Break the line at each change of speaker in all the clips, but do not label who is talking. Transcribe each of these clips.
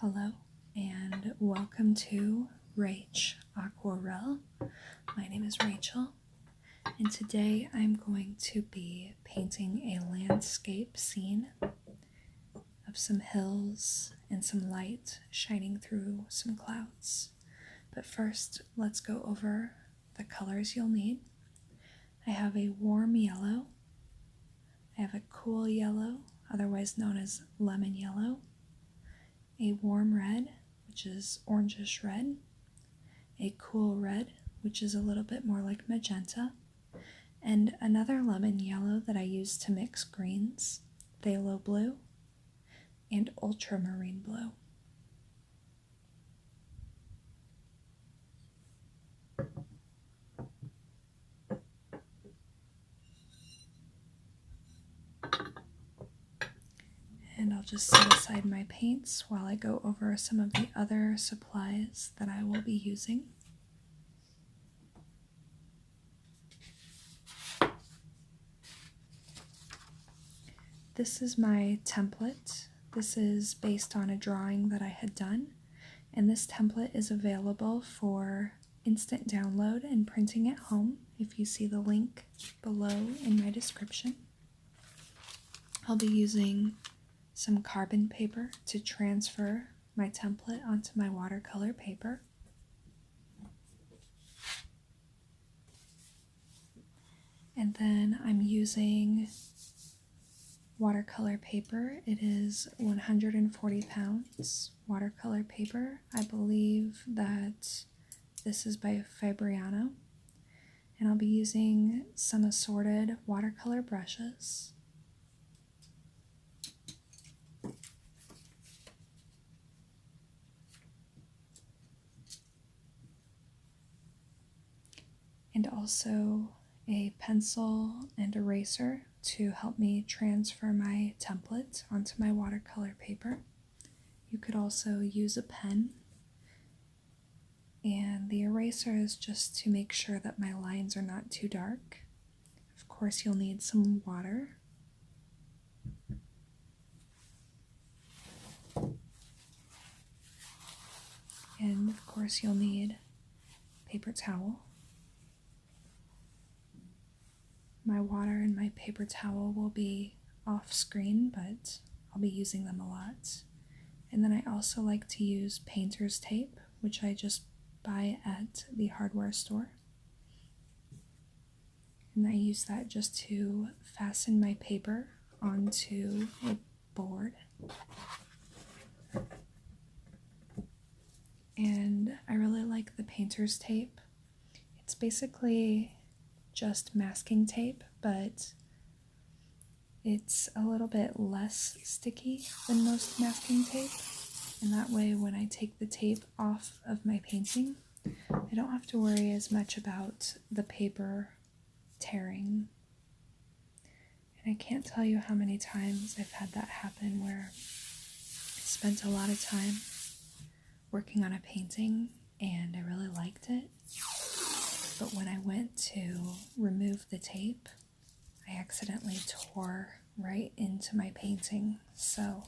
Hello and welcome to Rach Aquarelle. My name is Rachel and today I'm going to be painting a landscape scene of some hills and some light shining through some clouds. But first, let's go over the colors you'll need. I have a warm yellow, I have a cool yellow, otherwise known as lemon yellow, a warm red, which is orangish red, a cool red, which is a little bit more like magenta, and another lemon yellow that I use to mix greens, phthalo blue, and ultramarine blue. And I'll just set aside my paints while I go over some of the other supplies that I will be using. This is my template. This is based on a drawing that I had done, and this template is available for instant download and printing at home if you see the link below in my description. I'll be using some carbon paper to transfer my template onto my watercolor paper. And then I'm using watercolor paper. It is 140 pounds watercolor paper. I believe that this is by Fabriano. And I'll be using some assorted watercolor brushes. And also a pencil and eraser to help me transfer my template onto my watercolor paper. You could also use a pen, and the eraser is just to make sure that my lines are not too dark. Of course, you'll need some water. And of course, you'll need paper towel. My water and my paper towel will be off screen, but I'll be using them a lot. And then I also like to use painter's tape, which I just buy at the hardware store. And I use that just to fasten my paper onto a board. And I really like the painter's tape. It's basically just masking tape, but it's a little bit less sticky than most masking tape, and that way when I take the tape off of my painting, I don't have to worry as much about the paper tearing. And I can't tell you how many times I've had that happen where I spent a lot of time working on a painting and I really liked it. But when I went to remove the tape, I accidentally tore right into my painting. So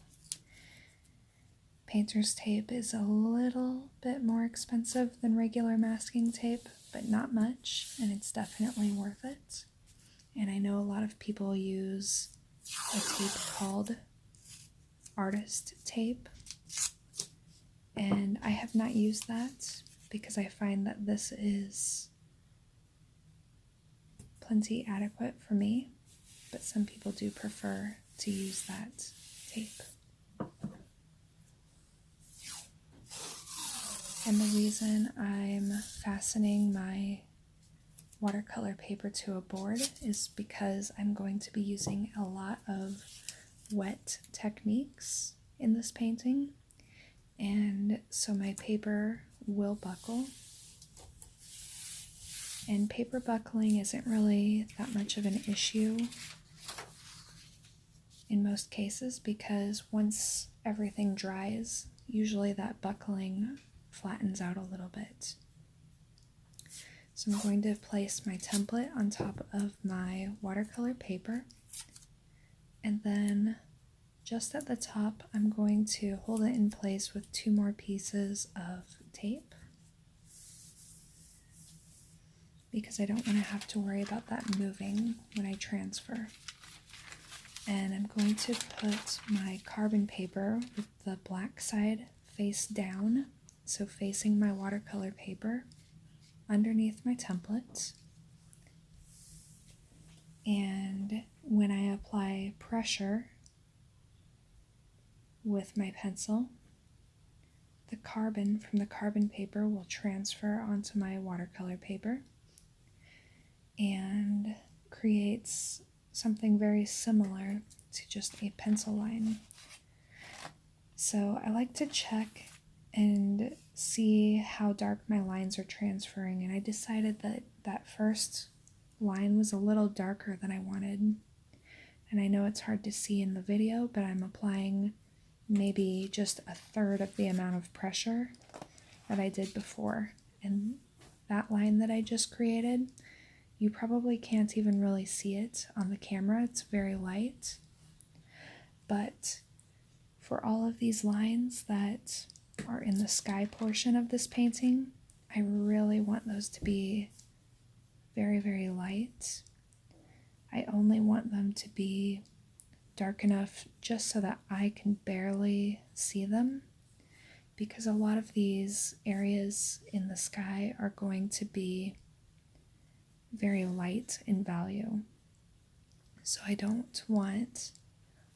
painter's tape is a little bit more expensive than regular masking tape, but not much, and it's definitely worth it. And I know a lot of people use a tape called artist tape, and I have not used that because I find that this is plenty adequate for me, but some people do prefer to use that tape. And the reason I'm fastening my watercolor paper to a board is because I'm going to be using a lot of wet techniques in this painting, and so my paper will buckle. And paper buckling isn't really that much of an issue in most cases because once everything dries, usually that buckling flattens out a little bit. So I'm going to place my template on top of my watercolor paper, and then just at the top, I'm going to hold it in place with 2 more pieces of tape because I don't want to have to worry about that moving when I transfer. And I'm going to put my carbon paper with the black side face down, so facing my watercolor paper, underneath my template. And when I apply pressure with my pencil, the carbon from the carbon paper will transfer onto my watercolor paper and creates something very similar to just a pencil line. So I like to check and see how dark my lines are transferring, and I decided that that first line was a little darker than I wanted. And I know it's hard to see in the video, but I'm applying maybe just a third of the amount of pressure that I did before. And that line that I just created, you probably can't even really see it on the camera. It's very light. But for all of these lines that are in the sky portion of this painting, I really want those to be very, very light. I only want them to be dark enough just so that I can barely see them, because a lot of these areas in the sky are going to be very light in value. So I don't want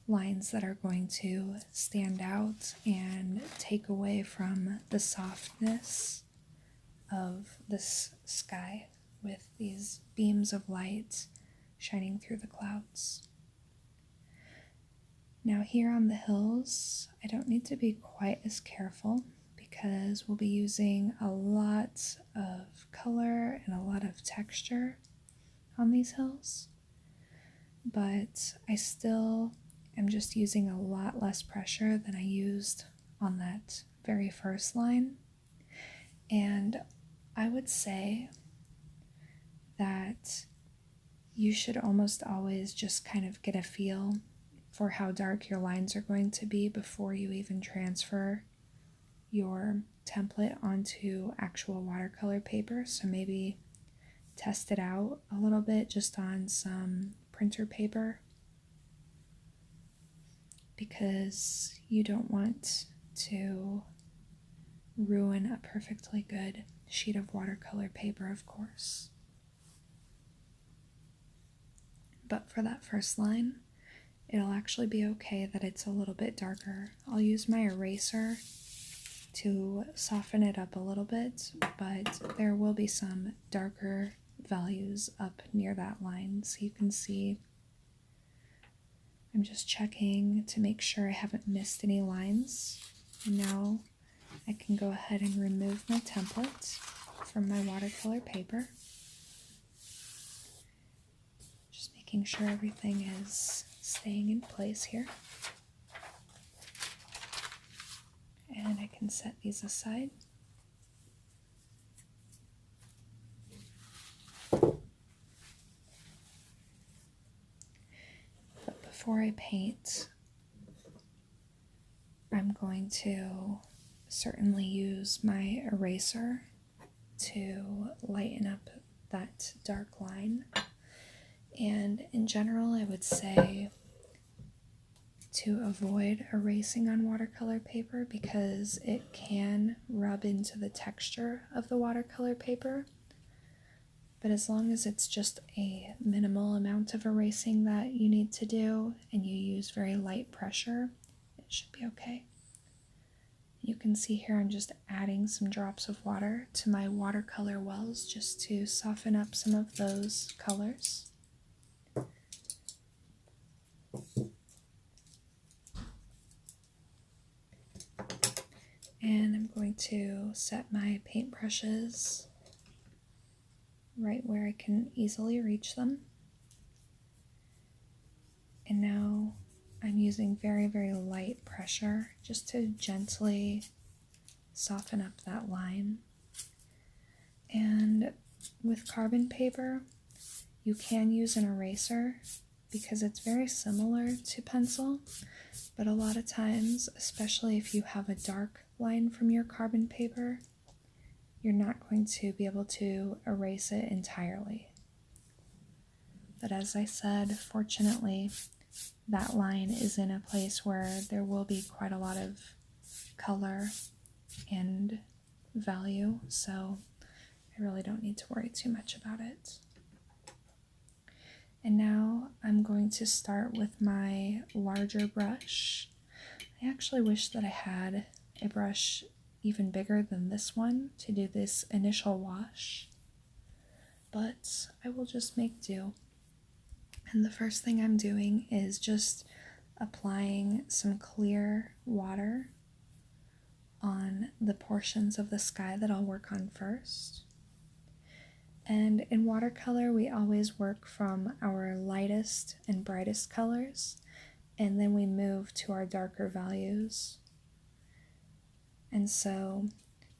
lines that are going to stand out and take away from the softness of this sky with these beams of light shining through the clouds. Now here on the hills, I don't need to be quite as careful because we'll be using a lot of color and a lot of texture on these hills, but I still am just using a lot less pressure than I used on that very first line. And I would say that you should almost always just kind of get a feel for how dark your lines are going to be before you even transfer your template onto actual watercolor paper. So maybe test it out a little bit just on some printer paper, because you don't want to ruin a perfectly good sheet of watercolor paper, of course. But for that first line, it'll actually be okay that it's a little bit darker. I'll use my eraser to soften it up a little bit, but there will be some darker values up near that line. So you can see I'm just checking to make sure I haven't missed any lines. And now I can go ahead and remove my template from my watercolor paper. Just making sure everything is staying in place here. And I can set these aside. But before I paint, I'm going to certainly use my eraser to lighten up that dark line. And in general, I would say to avoid erasing on watercolor paper because it can rub into the texture of the watercolor paper. But as long as it's just a minimal amount of erasing that you need to do and you use very light pressure, it should be okay. You can see here I'm just adding some drops of water to my watercolor wells just to soften up some of those colors. And I'm going to set my paintbrushes right where I can easily reach them. And now I'm using very, very light pressure just to gently soften up that line. And with carbon paper, you can use an eraser because it's very similar to pencil, but a lot of times, especially if you have a dark line from your carbon paper, you're not going to be able to erase it entirely. But as I said, fortunately, that line is in a place where there will be quite a lot of color and value, so I really don't need to worry too much about it. And now I'm going to start with my larger brush. I actually wish that I had a brush even bigger than this one to do this initial wash, but I will just make do. And the first thing I'm doing is just applying some clear water on the portions of the sky that I'll work on first. And in watercolor, we always work from our lightest and brightest colors, and then we move to our darker values. And so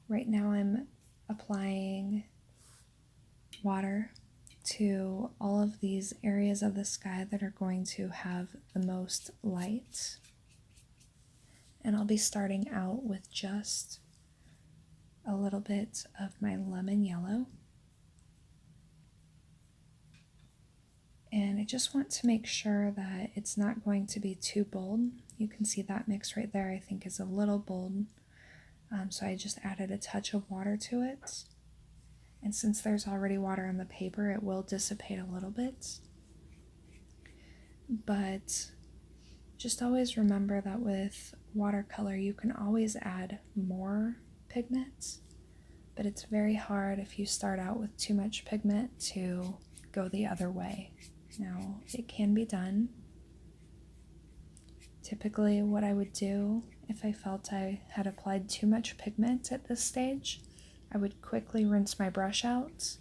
right now I'm applying water to all of these areas of the sky that are going to have the most light. And I'll be starting out with just a little bit of my lemon yellow. And I just want to make sure that it's not going to be too bold. You can see that mix right there, I think, is a little bold. So I just added a touch of water to it. And since there's already water on the paper, it will dissipate a little bit. But just always remember that with watercolor, you can always add more pigment, but it's very hard if you start out with too much pigment to go the other way. Now, it can be done. Typically, what I would do if I felt I had applied too much pigment at this stage, I would quickly rinse my brush out,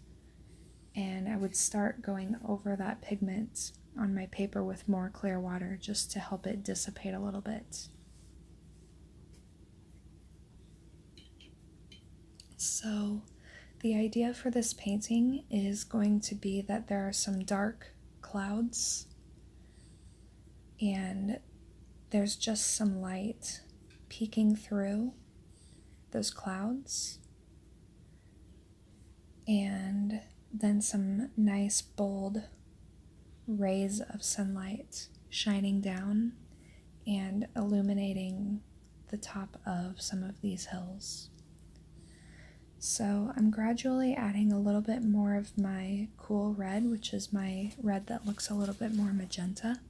and I would start going over that pigment on my paper with more clear water just to help it dissipate a little bit. So the idea for this painting is going to be that there are some dark clouds and there's just some light peeking through those clouds, and then some nice bold rays of sunlight shining down and illuminating the top of some of these hills. So I'm gradually adding a little bit more of my cool red, which is my red that looks a little bit more magenta.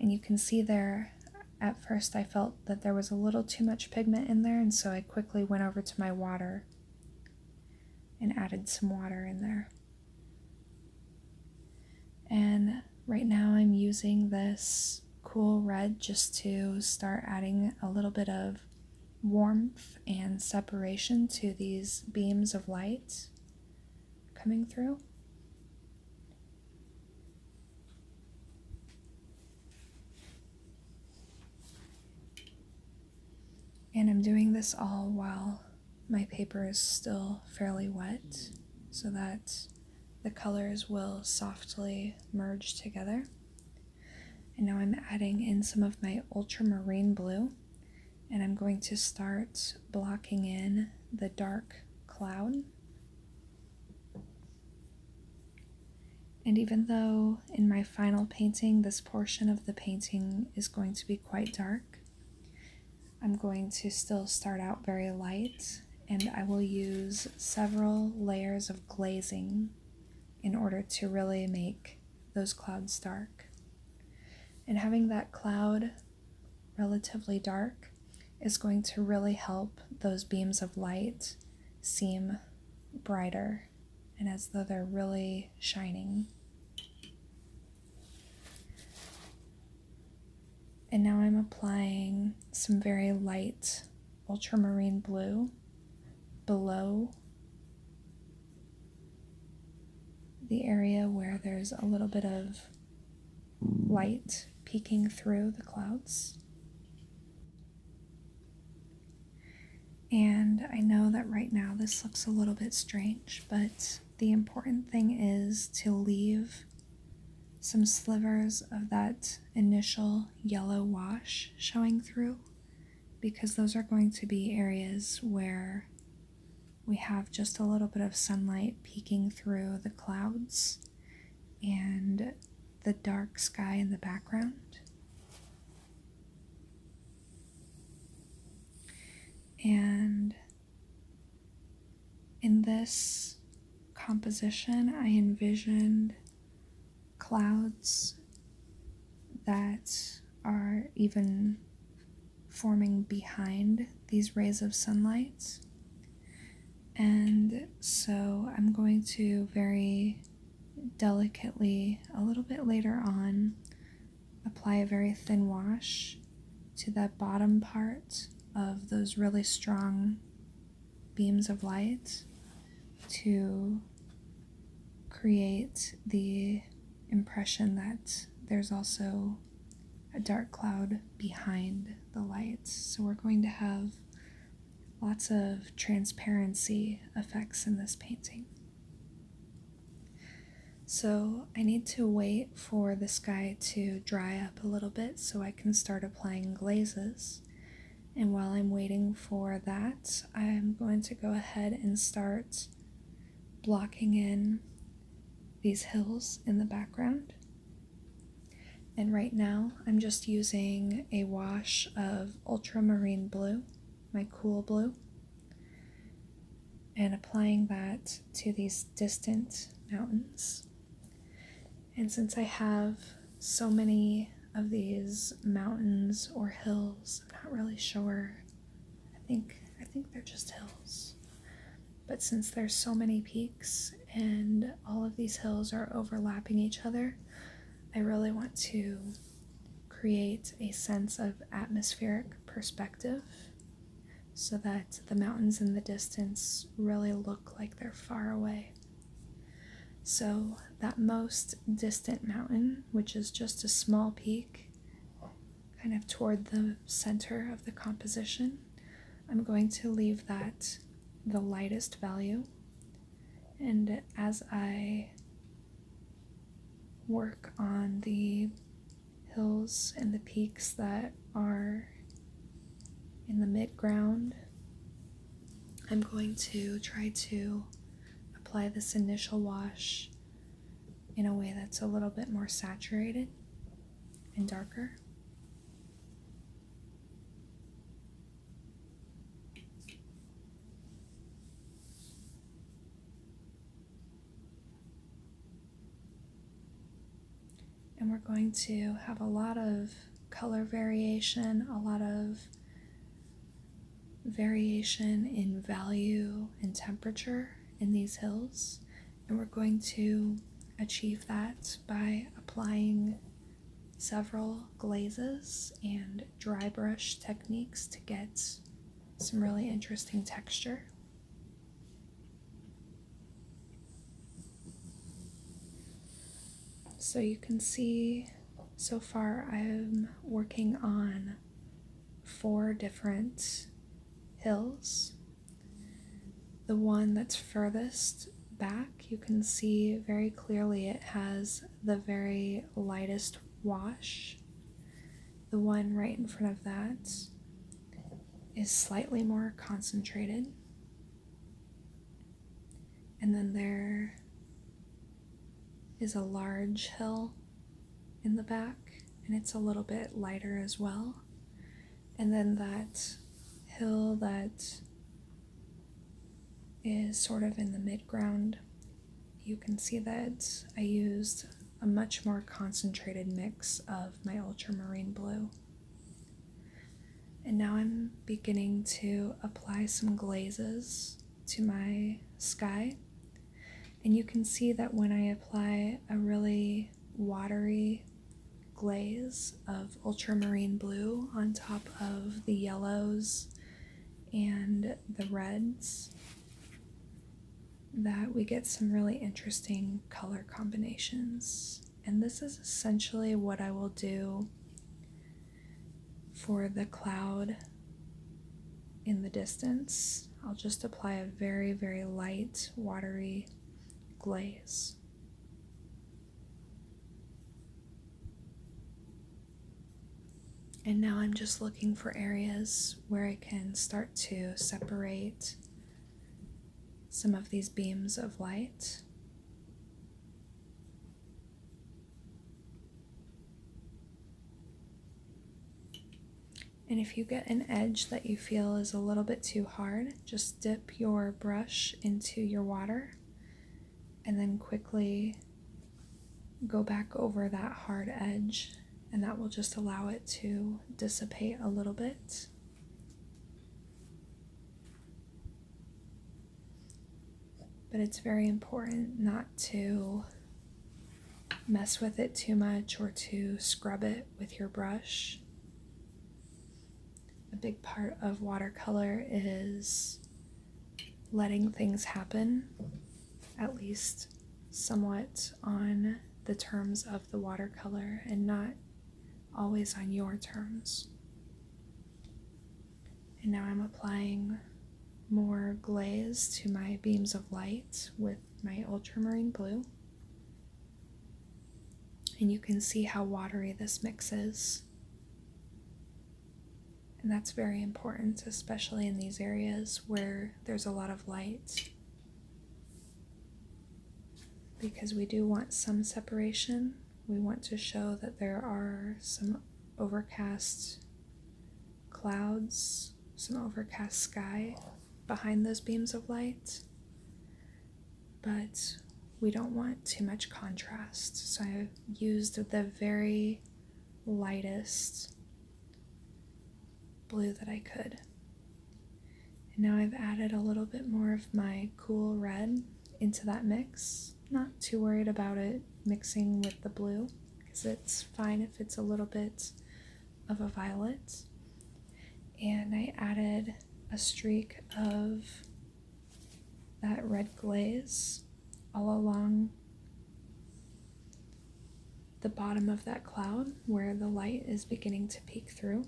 And you can see there, at first I felt that there was a little too much pigment in there, and so I quickly went over to my water and added some water in there. And right now I'm using this cool red just to start adding a little bit of warmth and separation to these beams of light coming through. And I'm doing this all while my paper is still fairly wet so that the colors will softly merge together. And now I'm adding in some of my ultramarine blue, and I'm going to start blocking in the dark cloud. And even though in my final painting this portion of the painting is going to be quite dark, I'm going to still start out very light, and I will use several layers of glazing in order to really make those clouds dark. And having that cloud relatively dark is going to really help those beams of light seem brighter and as though they're really shining. And now I'm applying some very light ultramarine blue below the area where there's a little bit of light peeking through the clouds. And I know that right now this looks a little bit strange, but the important thing is to leave some slivers of that initial yellow wash showing through, because those are going to be areas where we have just a little bit of sunlight peeking through the clouds and the dark sky in the background. And in this composition, I envisioned clouds that are even forming behind these rays of sunlight. And so I'm going to very delicately, a little bit later on, apply a very thin wash to that bottom part of those really strong beams of light to create the impression that there's also a dark cloud behind the lights. So we're going to have lots of transparency effects in this painting. So I need to wait for the sky to dry up a little bit so I can start applying glazes. And while I'm waiting for that, I'm going to go ahead and start blocking in these hills in the background. And right now I'm just using a wash of ultramarine blue, my cool blue, and applying that to these distant mountains. And since I have so many of these mountains or hills, I'm not really sure. I think they're just hills. But since there's so many peaks and all of these hills are overlapping each other, I really want to create a sense of atmospheric perspective so that the mountains in the distance really look like they're far away. So that most distant mountain, which is just a small peak, kind of toward the center of the composition, I'm going to leave that the lightest value. And as I work on the hills and the peaks that are in the mid-ground, I'm going to try to apply this initial wash in a way that's a little bit more saturated and darker. And we're going to have a lot of color variation, a lot of variation in value and temperature in these hills. And we're going to achieve that by applying several glazes and dry brush techniques to get some really interesting texture. So you can see so far I'm working on 4 different hills. The one that's furthest back, you can see very clearly it has the very lightest wash. The one right in front of that is slightly more concentrated. And then there is a large hill in the back, and it's a little bit lighter as well. And then that hill that is sort of in the mid-ground, you can see that I used a much more concentrated mix of my ultramarine blue. And now I'm beginning to apply some glazes to my sky. And you can see that when I apply a really watery glaze of ultramarine blue on top of the yellows and the reds, that we get some really interesting color combinations. And this is essentially what I will do for the cloud in the distance. I'll just apply a very, very light, watery glaze. And now I'm just looking for areas where I can start to separate some of these beams of light. And if you get an edge that you feel is a little bit too hard, just dip your brush into your water and then quickly go back over that hard edge, and that will just allow it to dissipate a little bit. But it's very important not to mess with it too much or to scrub it with your brush. A big part of watercolor is letting things happen, at least somewhat on the terms of the watercolor and not always on your terms. And now I'm applying more glaze to my beams of light with my ultramarine blue. And you can see how watery this mix is. And that's very important, especially in these areas where there's a lot of light, because we do want some separation. We want to show that there are some overcast clouds, some overcast sky behind those beams of light, but we don't want too much contrast. So I used the very lightest blue that I could. And now I've added a little bit more of my cool red into that mix. Not too worried about it mixing with the blue, because it's fine if it's a little bit of a violet. And I added a streak of that red glaze all along the bottom of that cloud where the light is beginning to peek through.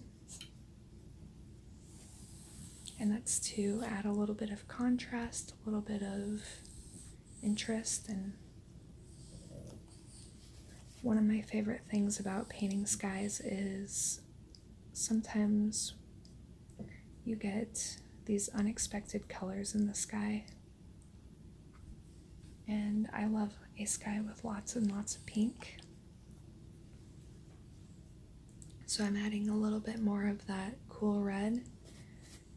And that's to add a little bit of contrast, a little bit of interest. And one of my favorite things about painting skies is sometimes you get these unexpected colors in the sky. And I love a sky with lots and lots of pink. So I'm adding a little bit more of that cool red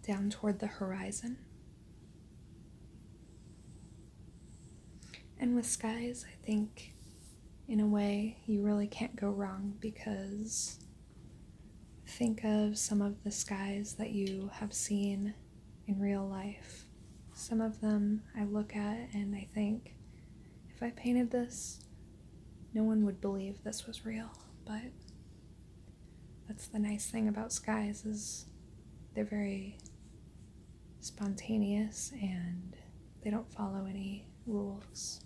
down toward the horizon. And with skies, I think in a way you really can't go wrong, because think of some of the skies that you have seen in real life. Some of them I look at and I think, if I painted this, no one would believe this was real. But that's the nice thing about skies, is they're very spontaneous and they don't follow any rules.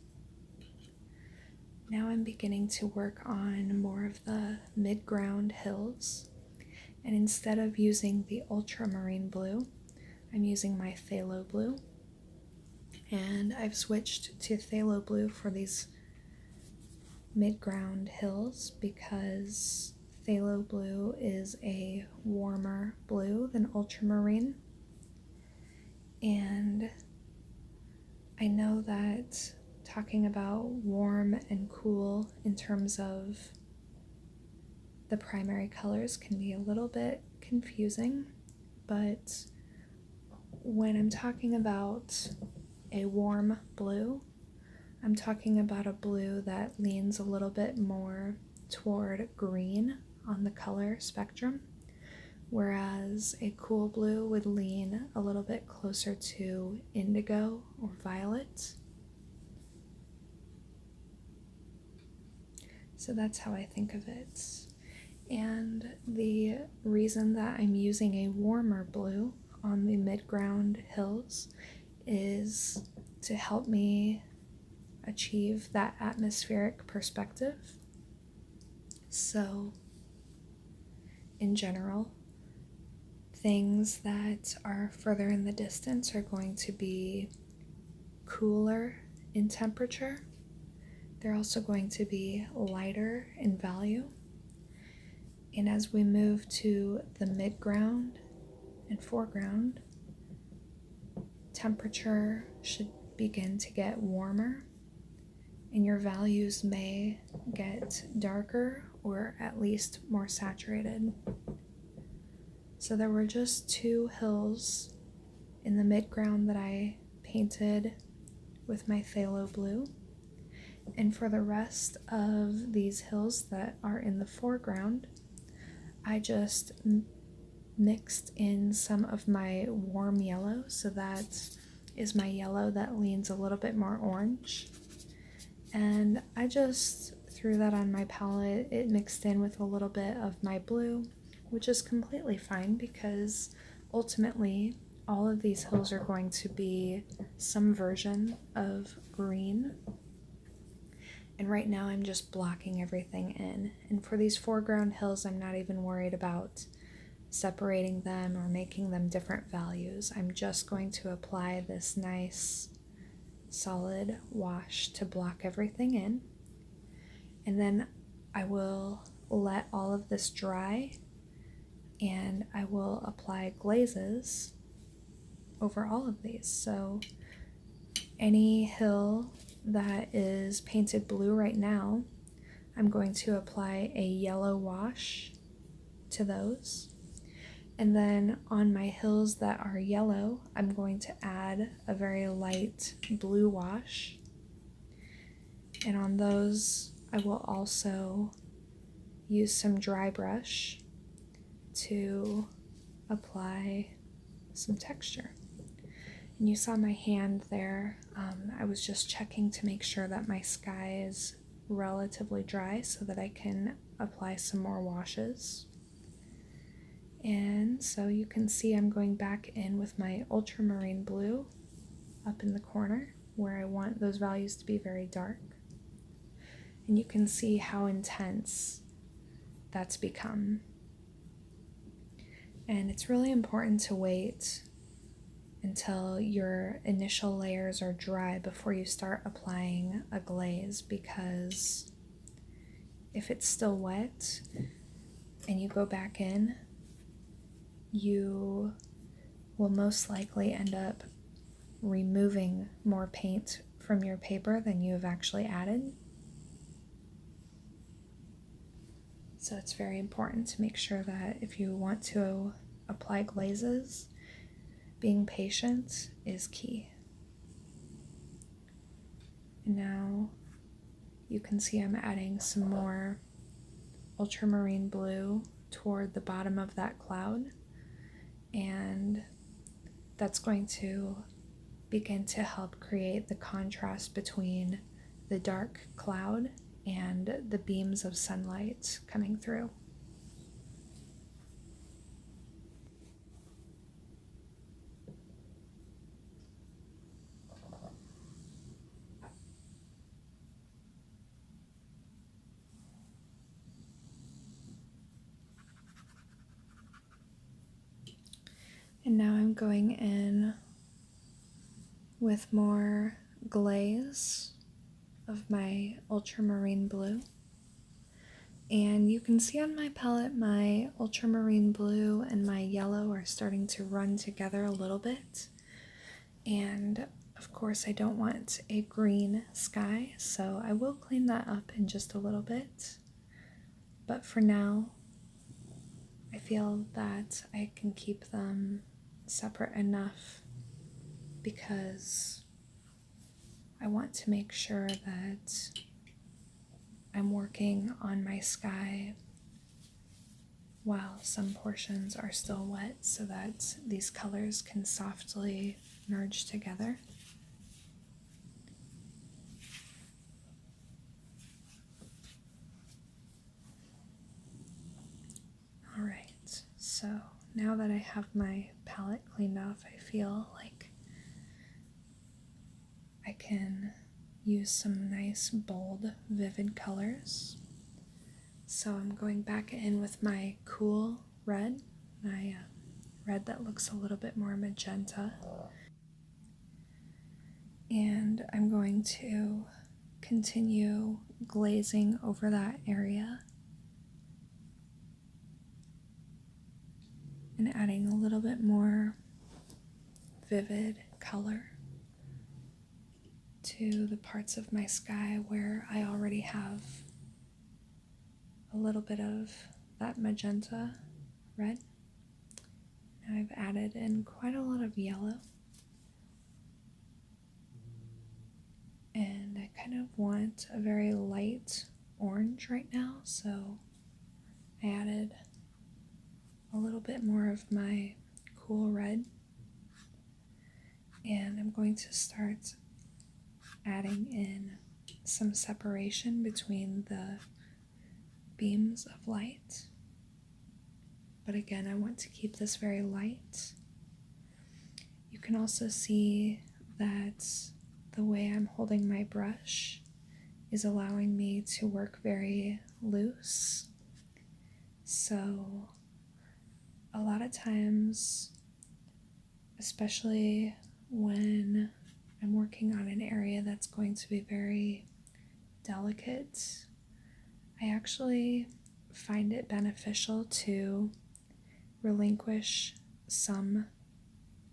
Now I'm beginning to work on more of the mid-ground hills, and instead of using the ultramarine blue, I'm using my phthalo blue. And I've switched to phthalo blue for these mid-ground hills because phthalo blue is a warmer blue than ultramarine. And I know that talking about warm and cool in terms of the primary colors can be a little bit confusing, but when I'm talking about a warm blue, I'm talking about a blue that leans a little bit more toward green on the color spectrum, whereas a cool blue would lean a little bit closer to indigo or violet. So that's how I think of it. And the reason that I'm using a warmer blue on the mid-ground hills is to help me achieve that atmospheric perspective. So, in general, things that are further in the distance are going to be cooler in temperature. They're also going to be lighter in value. And as we move to the midground and foreground, temperature should begin to get warmer, and your values may get darker or at least more saturated. So there were just 2 hills in the midground that I painted with my phthalo blue. And for the rest of these hills that are in the foreground, I just mixed in some of my warm yellow. So that is my yellow that leans a little bit more orange. And I just threw that on my palette. It mixed in with a little bit of my blue, which is completely fine because ultimately all of these hills are going to be some version of green. And right now I'm just blocking everything in. And for these foreground hills, I'm not even worried about separating them or making them different values. I'm just going to apply this nice solid wash to block everything in. And then I will let all of this dry, and I will apply glazes over all of these. So any hill that is painted blue right now, I'm going to apply a yellow wash to those. And then on my hills that are yellow, I'm going to add a very light blue wash. And on those, I will also use some dry brush to apply some texture. And you saw my hand there. I was just checking to make sure that my sky is relatively dry so that I can apply some more washes. And so you can see I'm going back in with my ultramarine blue up in the corner where I want those values to be very dark. And you can see how intense that's become. And it's really important to wait until your initial layers are dry before you start applying a glaze, because if it's still wet and you go back in, you will most likely end up removing more paint from your paper than you have actually added. So it's very important to make sure that if you want to apply glazes, being patient is key. And now you can see I'm adding some more ultramarine blue toward the bottom of that cloud, and that's going to begin to help create the contrast between the dark cloud and the beams of sunlight coming through. And now I'm going in with more glaze of my ultramarine blue. And you can see on my palette my ultramarine blue and my yellow are starting to run together a little bit. And of course I don't want a green sky, so I will clean that up in just a little bit. But for now, I feel that I can keep them separate enough because I want to make sure that I'm working on my sky while some portions are still wet so that these colors can softly merge together. Alright, so now that I have my palette cleaned off, I feel like I can use some nice, bold, vivid colors. So I'm going back in with my cool red, my red that looks a little bit more magenta. And I'm going to continue glazing over that area. and adding a little bit more vivid color to the parts of my sky where I already have a little bit of that magenta red. Now I've added in quite a lot of yellow, and I kind of want a very light orange right now, so I added a little bit more of my cool red, and I'm going to start adding in some separation between the beams of light. But again, I want to keep this very light. You can also see that the way I'm holding my brush is allowing me to work very loose. So a lot of times, especially when I'm working on an area that's going to be very delicate, I actually find it beneficial to relinquish some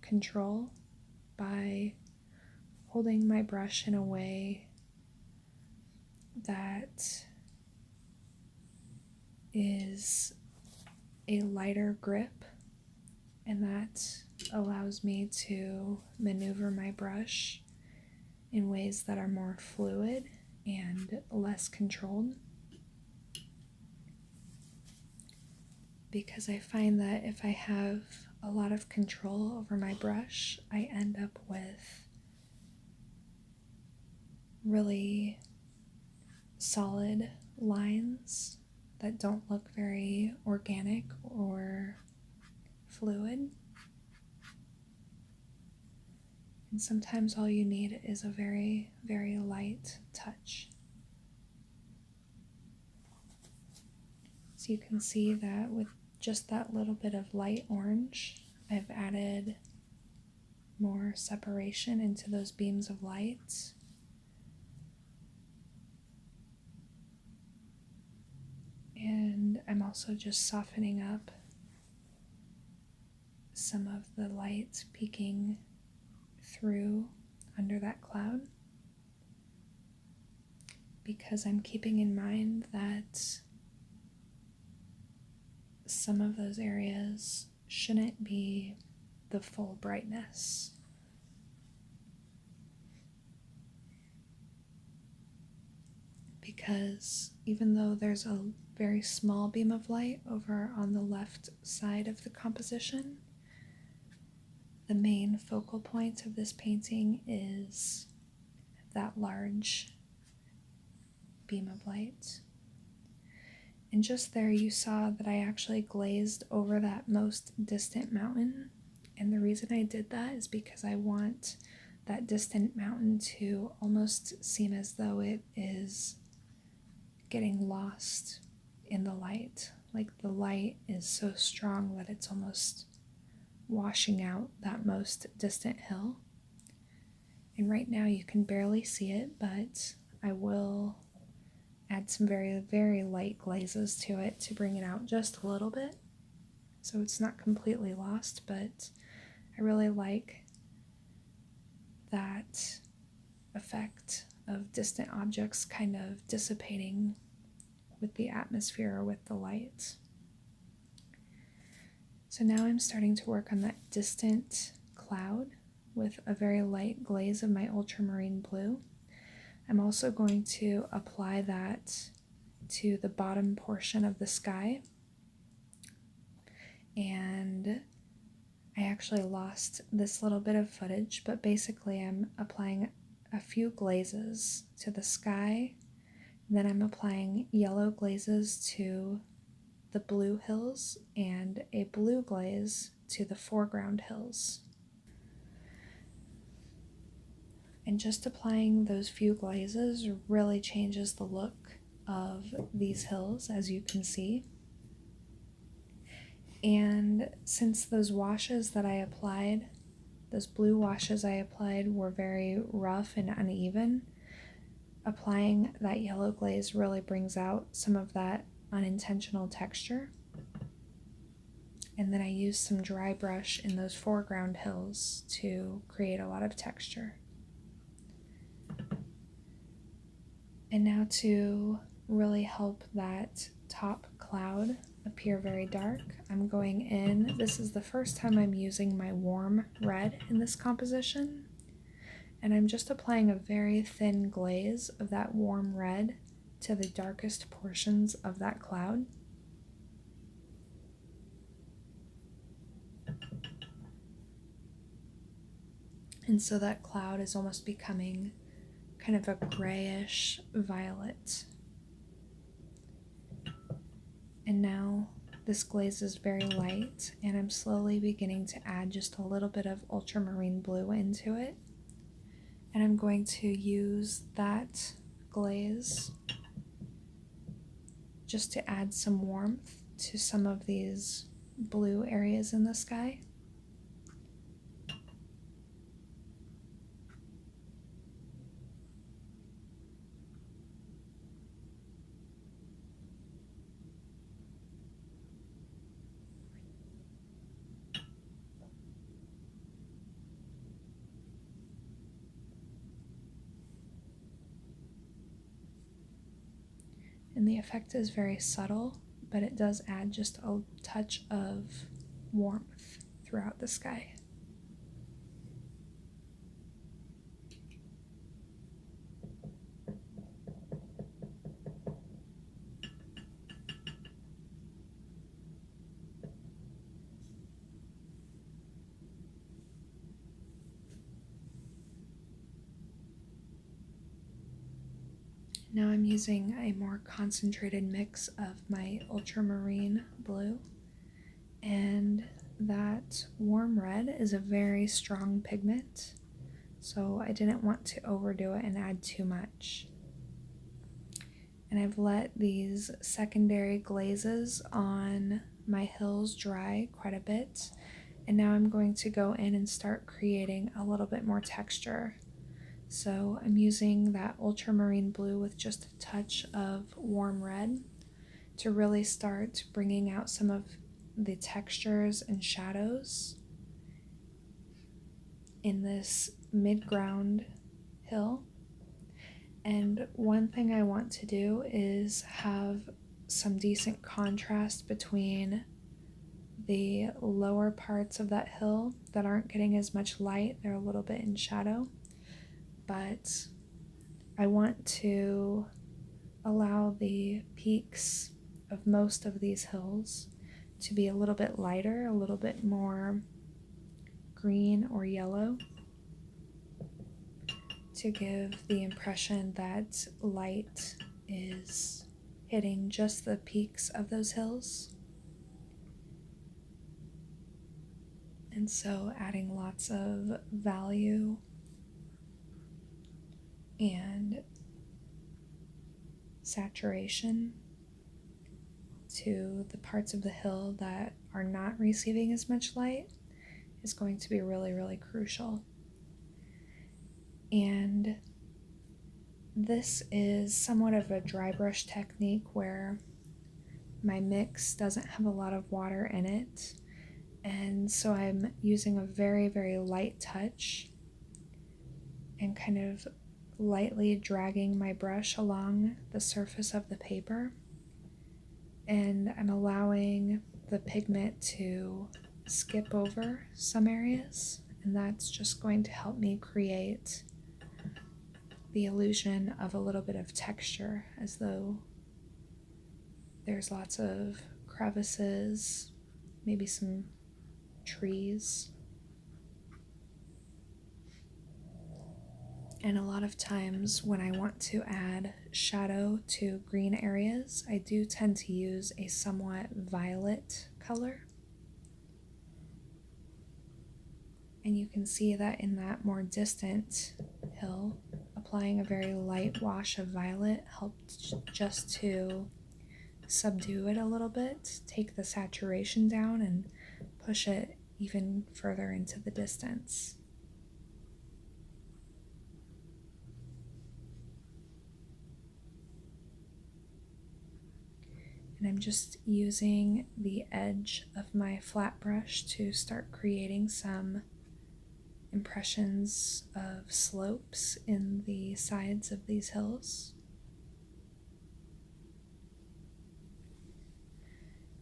control by holding my brush in a way that is a lighter grip, and that allows me to maneuver my brush in ways that are more fluid and less controlled. Because I find that if I have a lot of control over my brush, I end up with really solid lines that don't look very organic or fluid. And sometimes all you need is a very, very light touch. So you can see that with just that little bit of light orange, I've added more separation into those beams of light. And I'm also just softening up some of the light peeking through under that cloud, because I'm keeping in mind that some of those areas shouldn't be the full brightness. Because even though there's a very small beam of light over on the left side of the composition, the main focal point of this painting is that large beam of light. And just there you saw that I actually glazed over that most distant mountain. And the reason I did that is because I want that distant mountain to almost seem as though it is getting lost in the light. Like the light is so strong that it's almost washing out that most distant hill. And right now you can barely see it, but I will add some very, very light glazes to it to bring it out just a little bit, so it's not completely lost. But I really like that effect of distant objects kind of dissipating with the atmosphere or with the light. So now I'm starting to work on that distant cloud with a very light glaze of my ultramarine blue. I'm also going to apply that to the bottom portion of the sky. And I actually lost this little bit of footage, but basically I'm applying a few glazes to the sky. Then I'm applying yellow glazes to the blue hills and a blue glaze to the foreground hills. And just applying those few glazes really changes the look of these hills, as you can see. And since those washes that I applied, those blue washes I applied, were very rough and uneven, applying that yellow glaze really brings out some of that unintentional texture. And then I use some dry brush in those foreground hills to create a lot of texture. And now to really help that top cloud appear very dark, I'm going in. This is the first time I'm using my warm red in this composition. And I'm just applying a very thin glaze of that warm red to the darkest portions of that cloud. And so that cloud is almost becoming kind of a grayish violet. And now this glaze is very light, and I'm slowly beginning to add just a little bit of ultramarine blue into it. And I'm going to use that glaze just to add some warmth to some of these blue areas in the sky. And the effect is very subtle, but it does add just a touch of warmth throughout the sky. Now I'm using a more concentrated mix of my ultramarine blue, and that warm red is a very strong pigment, so I didn't want to overdo it and add too much. And I've let these secondary glazes on my hills dry quite a bit, and now I'm going to go in and start creating a little bit more texture. So I'm using that ultramarine blue with just a touch of warm red to really start bringing out some of the textures and shadows in this mid-ground hill. And one thing I want to do is have some decent contrast between the lower parts of that hill that aren't getting as much light. They're a little bit in shadow. But I want to allow the peaks of most of these hills to be a little bit lighter, a little bit more green or yellow, to give the impression that light is hitting just the peaks of those hills. And so adding lots of value and saturation to the parts of the hill that are not receiving as much light is going to be really, really crucial. And this is somewhat of a dry brush technique where my mix doesn't have a lot of water in it, and so I'm using a very, very light touch and kind of lightly dragging my brush along the surface of the paper, and I'm allowing the pigment to skip over some areas, and that's just going to help me create the illusion of a little bit of texture, as though there's lots of crevices, maybe some trees. And a lot of times when I want to add shadow to green areas, I do tend to use a somewhat violet color. And you can see that in that more distant hill, applying a very light wash of violet helped just to subdue it a little bit, take the saturation down, and push it even further into the distance. And I'm just using the edge of my flat brush to start creating some impressions of slopes in the sides of these hills.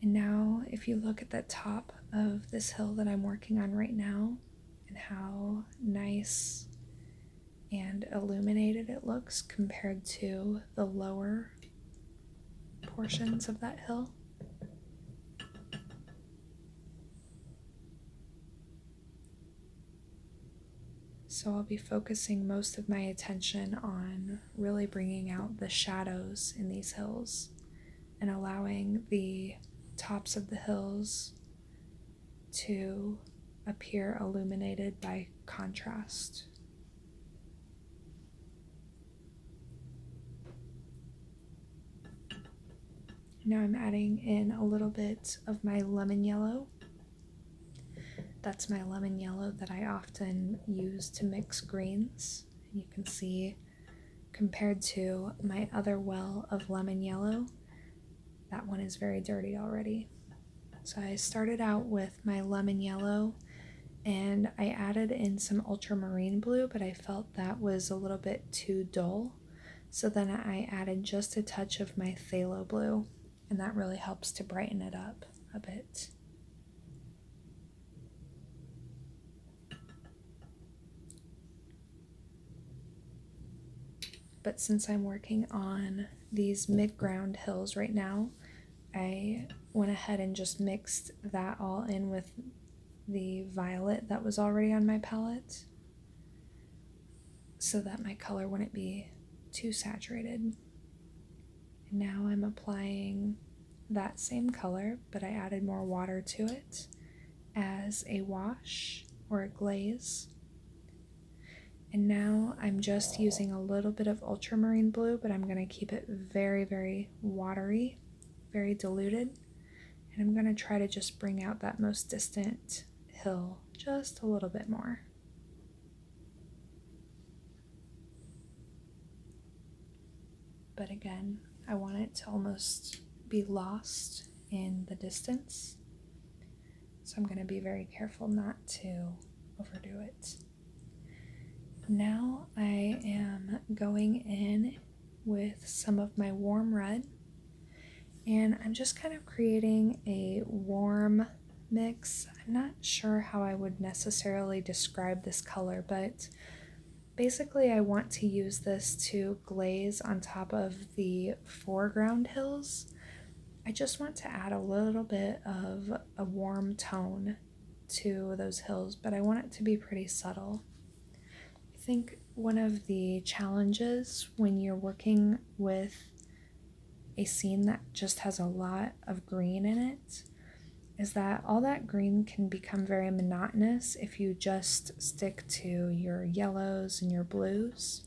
And now, if you look at the top of this hill that I'm working on right now, and how nice and illuminated it looks compared to the lower portions of that hill. So I'll be focusing most of my attention on really bringing out the shadows in these hills and allowing the tops of the hills to appear illuminated by contrast. Now I'm adding in a little bit of my lemon yellow. That's my lemon yellow that I often use to mix greens. You can see, compared to my other well of lemon yellow, that one is very dirty already. So I started out with my lemon yellow and I added in some ultramarine blue, but I felt that was a little bit too dull. So then I added just a touch of my phthalo blue, and that really helps to brighten it up a bit. But since I'm working on these mid-ground hills right now, I went ahead and just mixed that all in with the violet that was already on my palette so that my color wouldn't be too saturated. And now I'm applying that same color, but I added more water to it as a wash or a glaze. And now I'm just using a little bit of ultramarine blue, but I'm going to keep it very, very watery, very diluted. And I'm going to try to just bring out that most distant hill just a little bit more. But again, I want it to almost be lost in the distance. So I'm going to be very careful not to overdo it. Now I am going in with some of my warm red, and I'm just kind of creating a warm mix. I'm not sure how I would necessarily describe this color, but basically I want to use this to glaze on top of the foreground hills. I just want to add a little bit of a warm tone to those hills, but I want it to be pretty subtle. I think one of the challenges when you're working with a scene that just has a lot of green in it is that all that green can become very monotonous if you just stick to your yellows and your blues.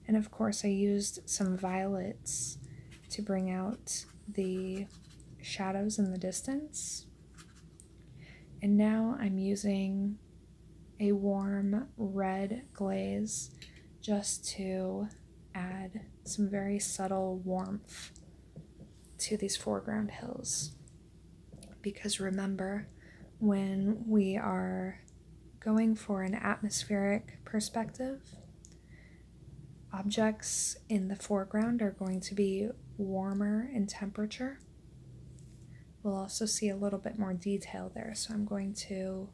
And of course I used some violets to bring out the shadows in the distance. And now I'm using a warm red glaze just to add some very subtle warmth to these foreground hills. Because remember, when we are going for an atmospheric perspective, objects in the foreground are going to be warmer in temperature. We'll also see a little bit more detail there, so I'm going to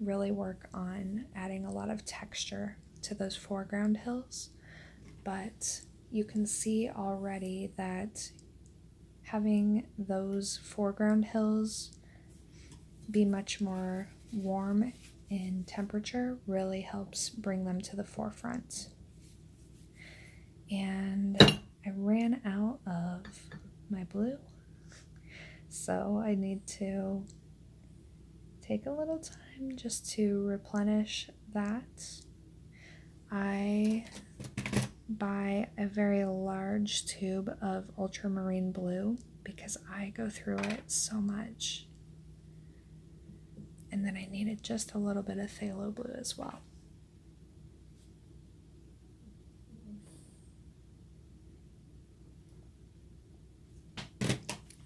really work on adding a lot of texture to those foreground hills. But you can see already that having those foreground hills be much more warm in temperature really helps bring them to the forefront. And I ran out of my blue, so I need to take a little time just to replenish that. I buy a very large tube of ultramarine blue because I go through it so much. And then I needed just a little bit of phthalo blue as well.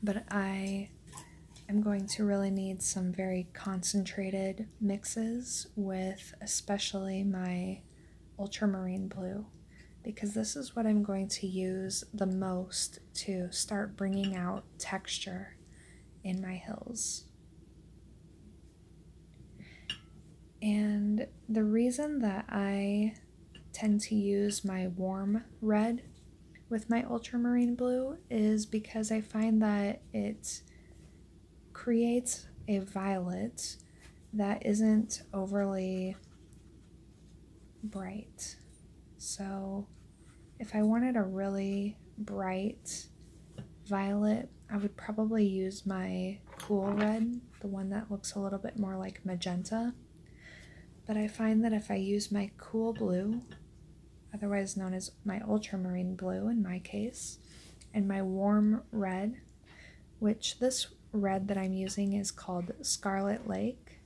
but I am going to really need some very concentrated mixes with especially my ultramarine blue, because this is what I'm going to use the most to start bringing out texture in my hills. And the reason that I tend to use my warm red with my ultramarine blue is because I find that it creates a violet that isn't overly bright. So if I wanted a really bright violet, I would probably use my cool red, the one that looks a little bit more like magenta. But I find that if I use my cool blue, otherwise known as my ultramarine blue in my case, and my warm red, which this red that I'm using is called Scarlet Lake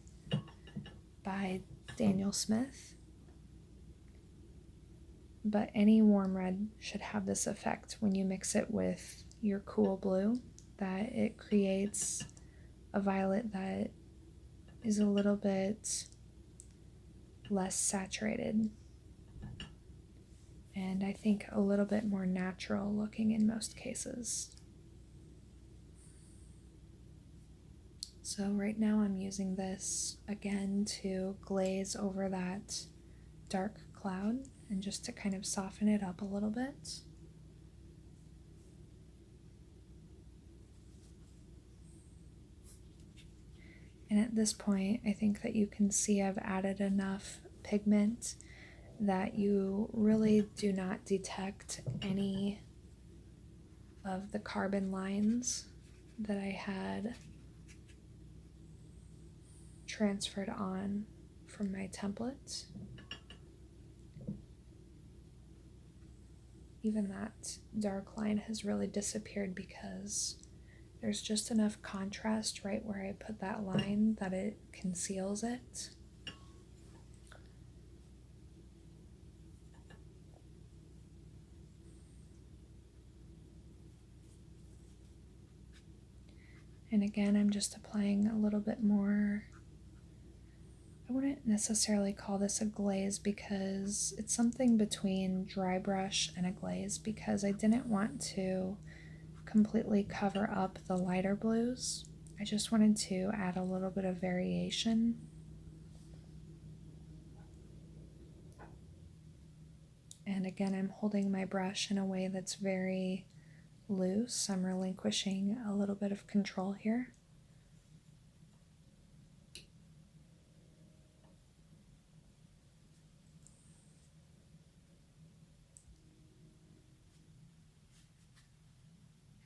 by Daniel Smith. But any warm red should have this effect when you mix it with your cool blue, that it creates a violet that is a little bit less saturated, and I think a little bit more natural looking in most cases. So right now I'm using this again to glaze over that dark cloud and just to kind of soften it up a little bit. And at this point, I think that you can see I've added enough pigment that you really do not detect any of the carbon lines that I had transferred on from my template. Even that dark line has really disappeared because there's just enough contrast right where I put that line that it conceals it. And again, I'm just applying a little bit more. I wouldn't necessarily call this a glaze because it's something between dry brush and a glaze, because I didn't want to completely cover up the lighter blues. I just wanted to add a little bit of variation. And again, I'm holding my brush in a way that's very loose. I'm relinquishing a little bit of control here.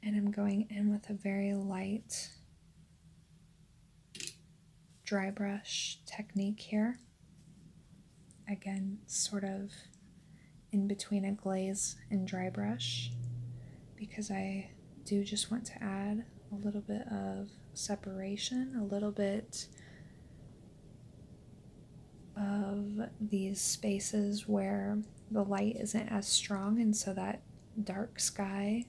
And I'm going in with a very light dry brush technique here. Again, sort of in between a glaze and dry brush, because I do just want to add a little bit of separation, a little bit of these spaces where the light isn't as strong, and so that dark sky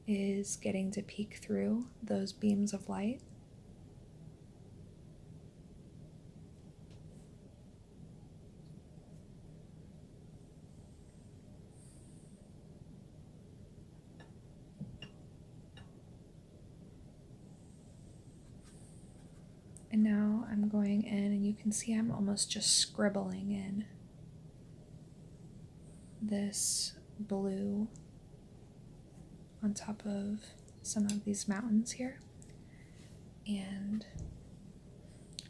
is getting to peek through those beams of light. And now I'm going in, and you can see I'm almost just scribbling in this blue on top of some of these mountains here. And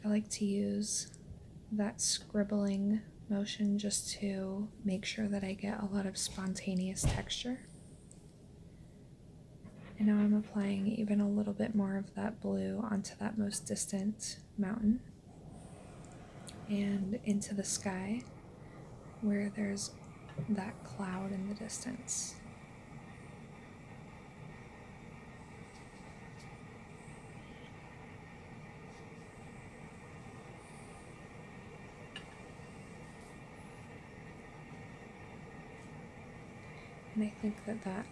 I like to use that scribbling motion just to make sure that I get a lot of spontaneous texture. And now I'm applying even a little bit more of that blue onto that most distant mountain and into the sky where there's that cloud in the distance. And I think that that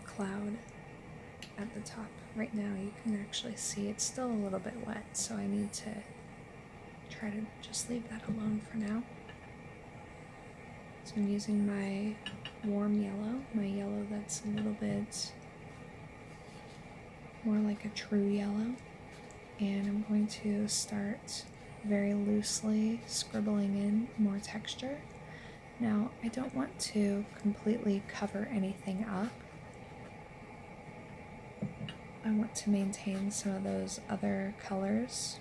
cloud at the top. Right now you can actually see it's still a little bit wet, so I need to try to just leave that alone for now. So I'm using my warm yellow, my yellow that's a little bit more like a true yellow, and I'm going to start very loosely scribbling in more texture. Now, I don't want to completely cover anything up. I want to maintain some of those other colors.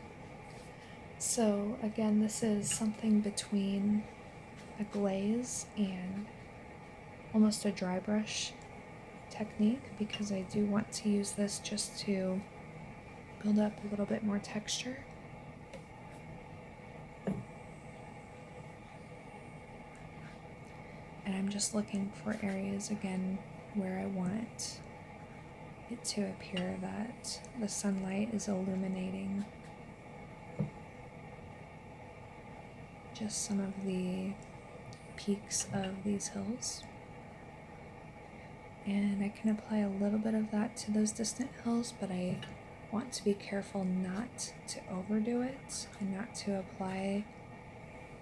So again, this is something between a glaze and almost a dry brush technique, because I do want to use this just to build up a little bit more texture. And I'm just looking for areas again where I want it to appear that the sunlight is illuminating just some of the peaks of these hills. And I can apply a little bit of that to those distant hills, but I want to be careful not to overdo it and not to apply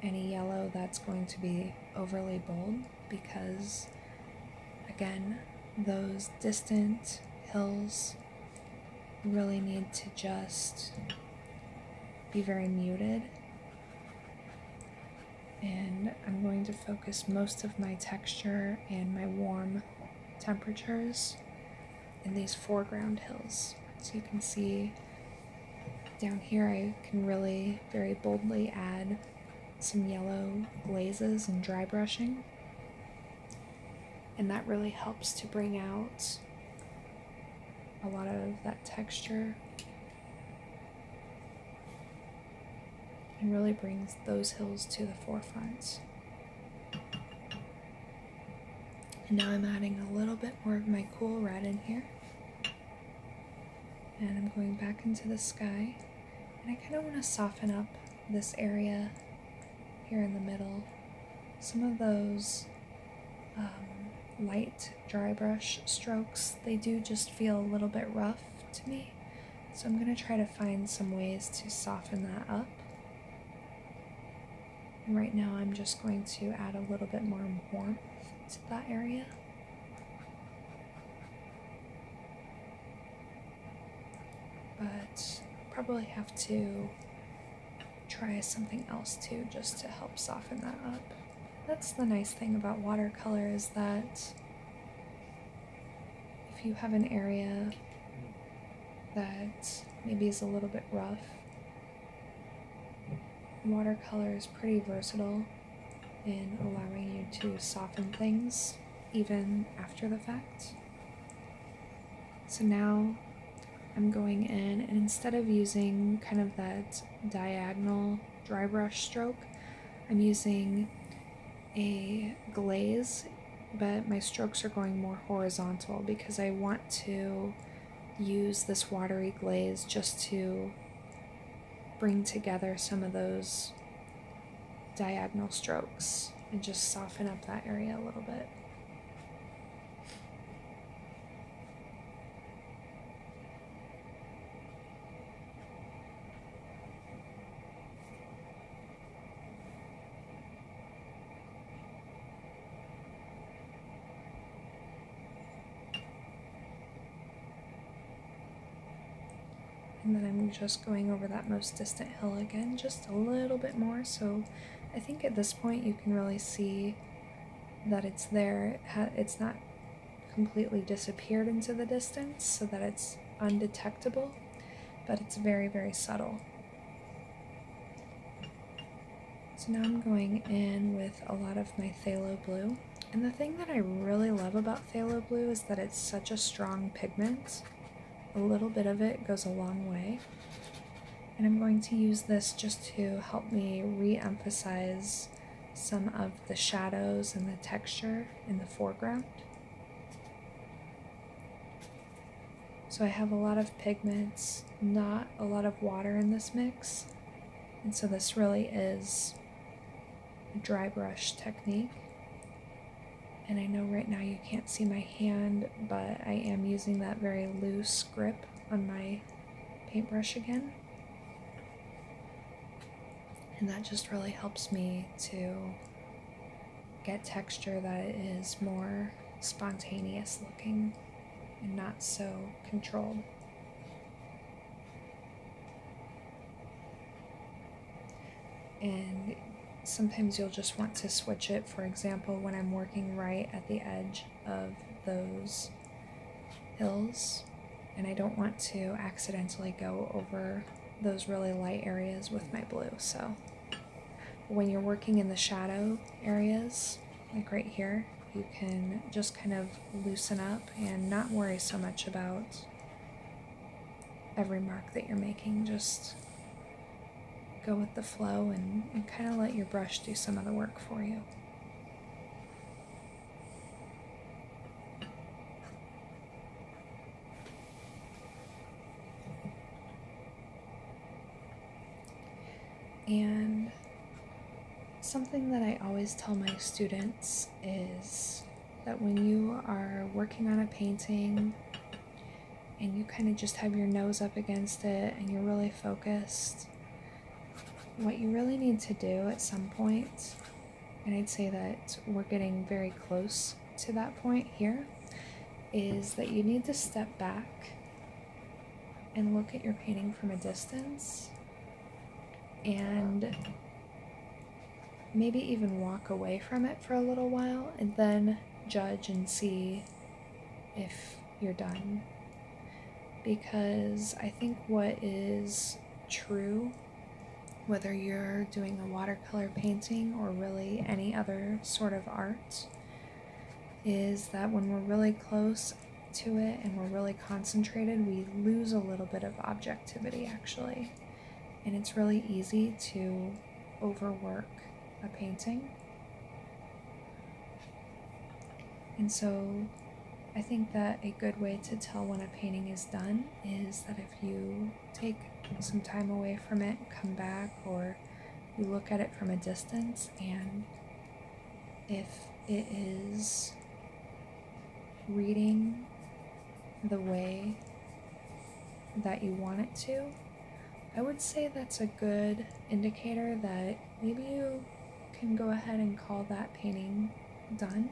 any yellow that's going to be overly bold, because again, those distant hills really need to just be very muted. And I'm going to focus most of my texture and my warm temperatures in these foreground hills. So you can see down here I can really very boldly add some yellow glazes and dry brushing, and that really helps to bring out a lot of that texture and really brings those hills to the forefront. And now I'm adding a little bit more of my cool red in here, and I'm going back into the sky, and I kind of want to soften up this area here in the middle. Some of those light dry brush strokes, they do just feel a little bit rough to me, so I'm going to try to find some ways to soften that up. And right now I'm just going to add a little bit more warmth to that area. But probably have to try something else too, just to help soften that up. That's the nice thing about watercolor, is that if you have an area that maybe is a little bit rough, watercolor is pretty versatile in allowing you to soften things even after the fact. So now I'm going in, and instead of using kind of that diagonal dry brush stroke, I'm using a glaze, but my strokes are going more horizontal because I want to use this watery glaze just to bring together some of those diagonal strokes and just soften up that area a little bit. And then I'm just going over that most distant hill again, just a little bit more. So I think at this point you can really see that it's there. It's not completely disappeared into the distance so that it's undetectable, but it's very, very subtle. So now I'm going in with a lot of my phthalo blue. And the thing that I really love about phthalo blue is that it's such a strong pigment. A little bit of it goes a long way. And I'm going to use this just to help me re-emphasize some of the shadows and the texture in the foreground. So I have a lot of pigments, not a lot of water in this mix. And so this really is a dry brush technique. And I know right now you can't see my hand, but I am using that very loose grip on my paintbrush again. And that just really helps me to get texture that is more spontaneous looking and not so controlled. And sometimes you'll just want to switch it. For example, when I'm working right at the edge of those hills, and I don't want to accidentally go over those really light areas with my blue. So when you're working in the shadow areas, like right here, you can just kind of loosen up and not worry so much about every mark that you're making. Just go with the flow and kind of let your brush do some of the work for you. And something that I always tell my students is that when you are working on a painting and you kind of just have your nose up against it and you're really focused, what you really need to do at some point, and I'd say that we're getting very close to that point here, is that you need to step back and look at your painting from a distance and maybe even walk away from it for a little while and then judge and see if you're done. Because I think what is true, whether you're doing a watercolor painting or really any other sort of art, is that when we're really close to it and we're really concentrated, we lose a little bit of objectivity actually. And it's really easy to overwork a painting. And so I think that a good way to tell when a painting is done is that if you take some time away from it, come back, or you look at it from a distance, and if it is reading the way that you want it to, I would say that's a good indicator that maybe you can go ahead and call that painting done.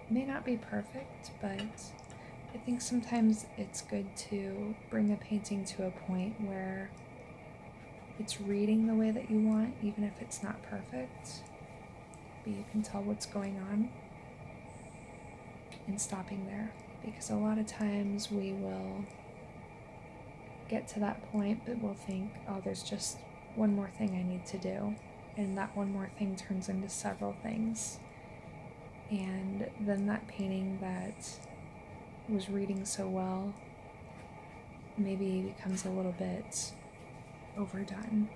It may not be perfect, but I think sometimes it's good to bring a painting to a point where it's reading the way that you want, even if it's not perfect, but you can tell what's going on, and stopping there. Because a lot of times we will get to that point, but we'll think, oh, there's just one more thing I need to do, and that one more thing turns into several things, and then that painting that was reading so well maybe becomes a little bit overdone.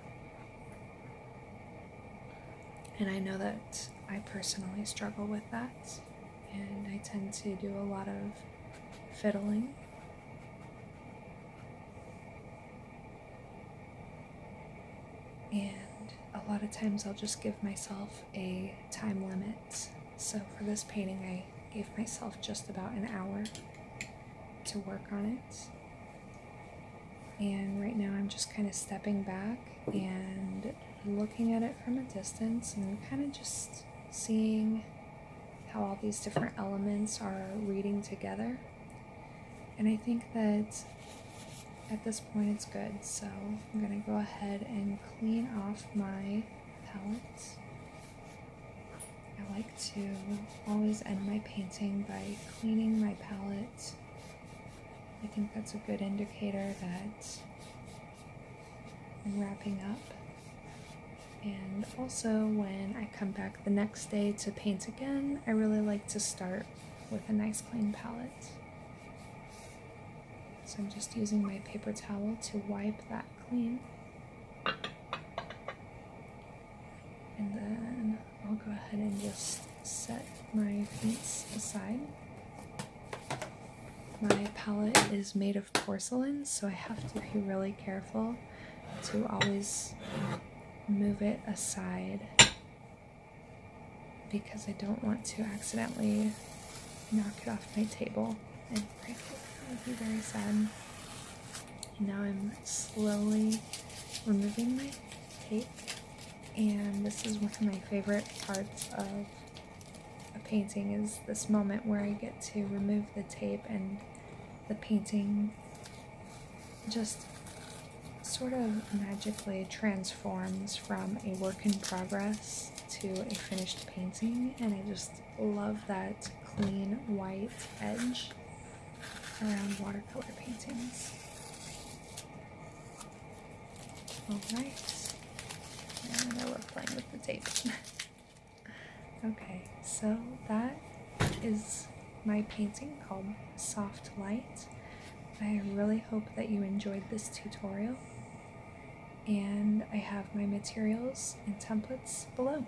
And I know that I personally struggle with that, and I tend to do a lot of fiddling. And a lot of times I'll just give myself a time limit. So for this painting, I gave myself just about an hour to work on it. And right now I'm just kind of stepping back and looking at it from a distance and kind of just seeing how all these different elements are reading together. And I think that at this point it's good, so I'm going to go ahead and clean off my palette. I like to always end my painting by cleaning my palette. I think that's a good indicator that I'm wrapping up. And also when I come back the next day to paint again, I really like to start with a nice clean palette. So I'm just using my paper towel to wipe that clean. And then I'll go ahead and just set my paints aside. My palette is made of porcelain, so I have to be really careful to always move it aside because I don't want to accidentally knock it off my table and break it. That would be very sad. And now I'm slowly removing my tape, and this is one of my favorite parts of a painting, is this moment where I get to remove the tape and the painting just sort of magically transforms from a work in progress to a finished painting, and I just love that clean white edge around watercolor paintings. Alright, and I love playing with the tape. Okay, so that is my painting called Soft Light. I really hope that you enjoyed this tutorial, and I have my materials and templates below.